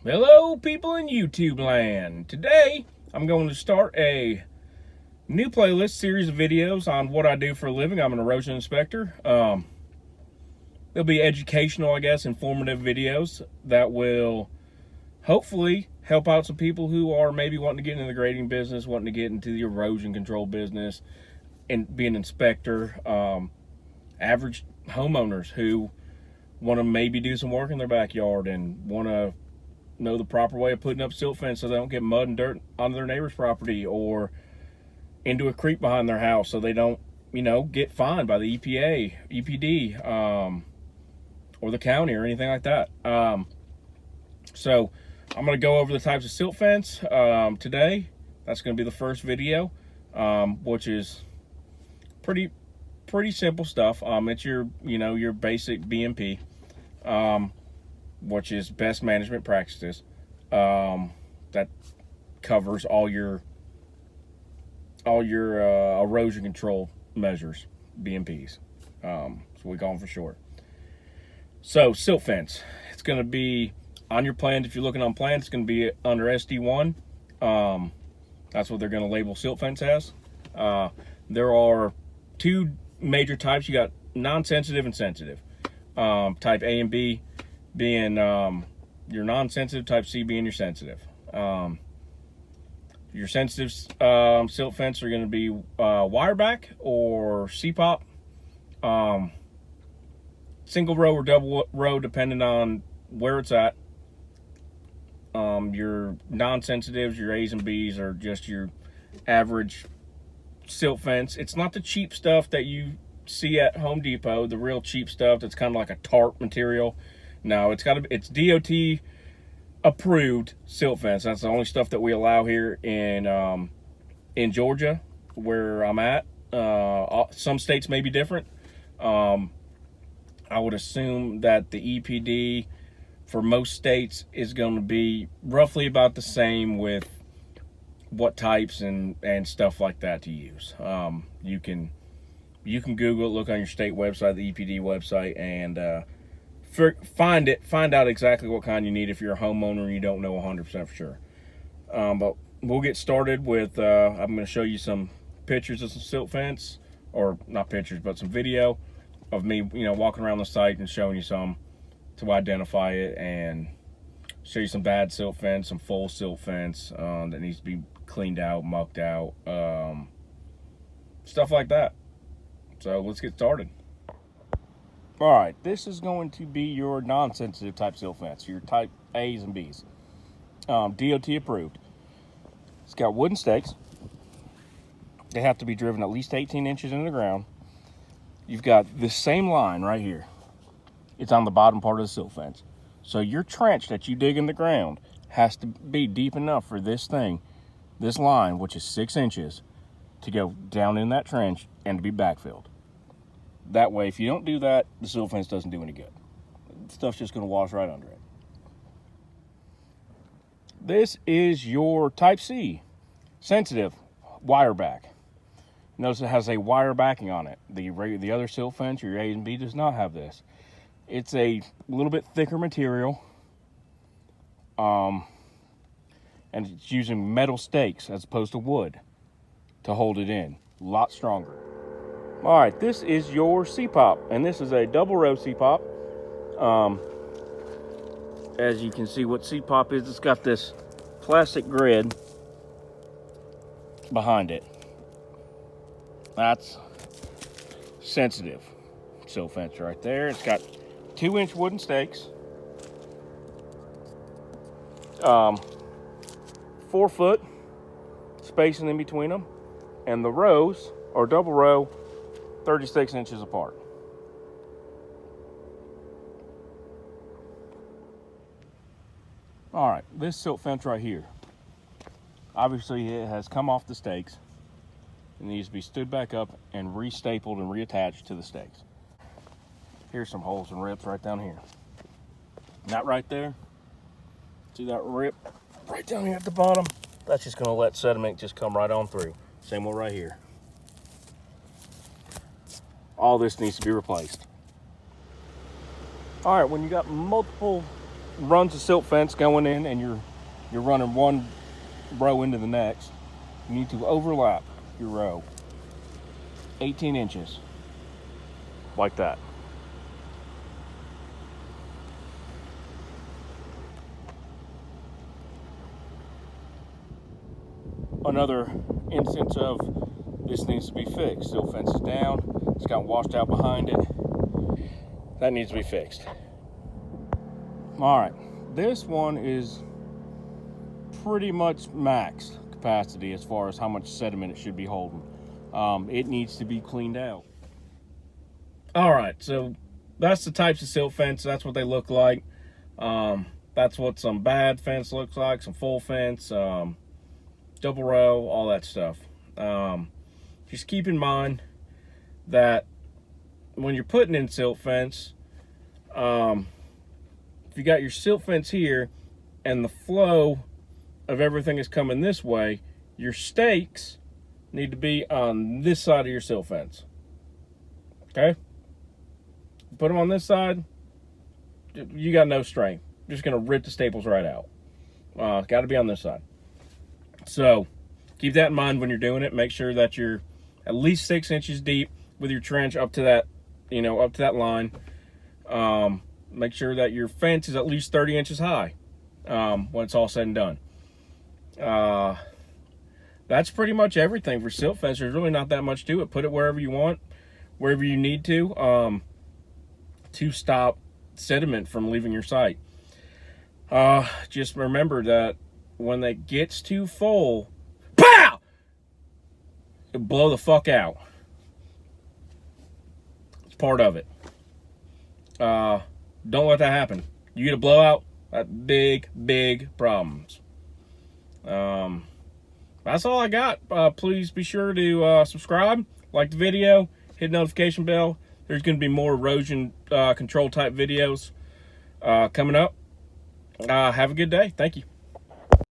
Hello, people in YouTube land. Today, I'm going to start a new playlist series of videos on what I do for a living. I'm an erosion inspector. They'll be educational, I guess, informative videos that will hopefully help out some people who are maybe wanting to get into the grading business, wanting to get into the erosion control business, and be an inspector. Average homeowners who want to maybe do some work in their backyard and want to know the proper way of putting up silt fence so they don't get mud and dirt on their neighbor's property or into a creek behind their house so they don't, get fined by the EPA, EPD, or the county or anything like that. So I'm going to go over the types of silt fence today. That's going to be the first video, which is pretty simple stuff. It's your, your basic BMP. Which is best management practices. That covers all your erosion control measures, BMPs. So we call them for short. So silt fence, it's going to be on your plans. If you're looking on plans, it's going to be under SD1. That's what they're going to label silt fence as. There are two major types. You got non-sensitive and sensitive. Type A and B being your non-sensitive, type C being your sensitive. Your sensitive silt fence are going to be wire back or CPOP, single row or double row depending on where it's at. Your non-sensitives, your A's and B's, are just your average silt fence. It's not the cheap stuff that you see at Home Depot, the real cheap stuff that's kind of like a tarp material. No, it's DOT approved silt fence. That's the only stuff that we allow here in Georgia, where I'm at. Some states may be different. I would assume that the EPD for most states is going to be roughly about the same with what types and stuff like that to use. You can Google it, look on your state website, the EPD website, and find out exactly what kind you need if you're a homeowner and you don't know 100% for sure. But we'll get started with, I'm going to show you some pictures of some silt fence, or not pictures, but some video of me, walking around the site and showing you some to identify it, and show you some bad silt fence, some full silt fence that needs to be cleaned out, mucked out, stuff like that. So let's get started. All right, this is going to be your non-sensitive type silt fence, your type A's and B's. DOT approved. It's got wooden stakes. They have to be driven at least 18 inches into the ground. You've got this same line right here. It's on the bottom part of the silt fence. So your trench that you dig in the ground has to be deep enough for this line, which is 6 inches, to go down in that trench and to be backfilled. That way, if you don't do that, the silt fence doesn't do any good. Stuff's just going to wash right under it. This is your type C, sensitive wire back. Notice it has a wire backing on it. The other silt fence, your A and B, does not have this. It's a little bit thicker material, and it's using metal stakes as opposed to wood to hold it in. A lot stronger. All right, this is your CPOP, and this is a double row CPOP. As you can see what CPOP is, it's got this plastic grid behind it. That's sensitive silt fence right there. It's got 2-inch wooden stakes, 4-foot spacing in between them, and the rows are double row, 36 inches apart. All right, this silt fence right here, obviously it has come off the stakes. It needs to be stood back up and re-stapled and reattached to the stakes. Here's some holes and rips right down here. That right there, see that rip right down here at the bottom? That's just gonna let sediment just come right on through. Same one right here. All this needs to be replaced. All right, when you got multiple runs of silt fence going in, and you're running one row into the next, you need to overlap your row 18 inches like that. Another instance of this needs to be fixed. Silt fence is down, it's got washed out behind it. That needs to be fixed. All right, this one is pretty much max capacity as far as how much sediment it should be holding. It needs to be cleaned out. All right, so that's the types of silt fence. That's what they look like. That's what some bad fence looks like, some full fence, double row, all that stuff. Just keep in mind that when you're putting in silt fence, if you got your silt fence here and the flow of everything is coming this way, your stakes need to be on this side of your silt fence. Okay? Put them on this side, you got no strength. You're just going to rip the staples right out. Got to be on this side. So keep that in mind when you're doing it. Make sure that you're at least 6 inches deep with your trench up to that, up to that line. Make sure that your fence is at least 30 inches high when it's all said and done. That's pretty much everything for silt fence. There's really not that much to it. Put it wherever you want, wherever you need to stop sediment from leaving your site. Just remember that when it gets too full, pow! It'll blow the fuck out. It's part of it. Don't let that happen. You get a blowout, that's big problems. That's all I got. Please be sure to subscribe, like the video, hit the notification bell. There's going to be more erosion control type videos coming up. Have a good day. Thank you.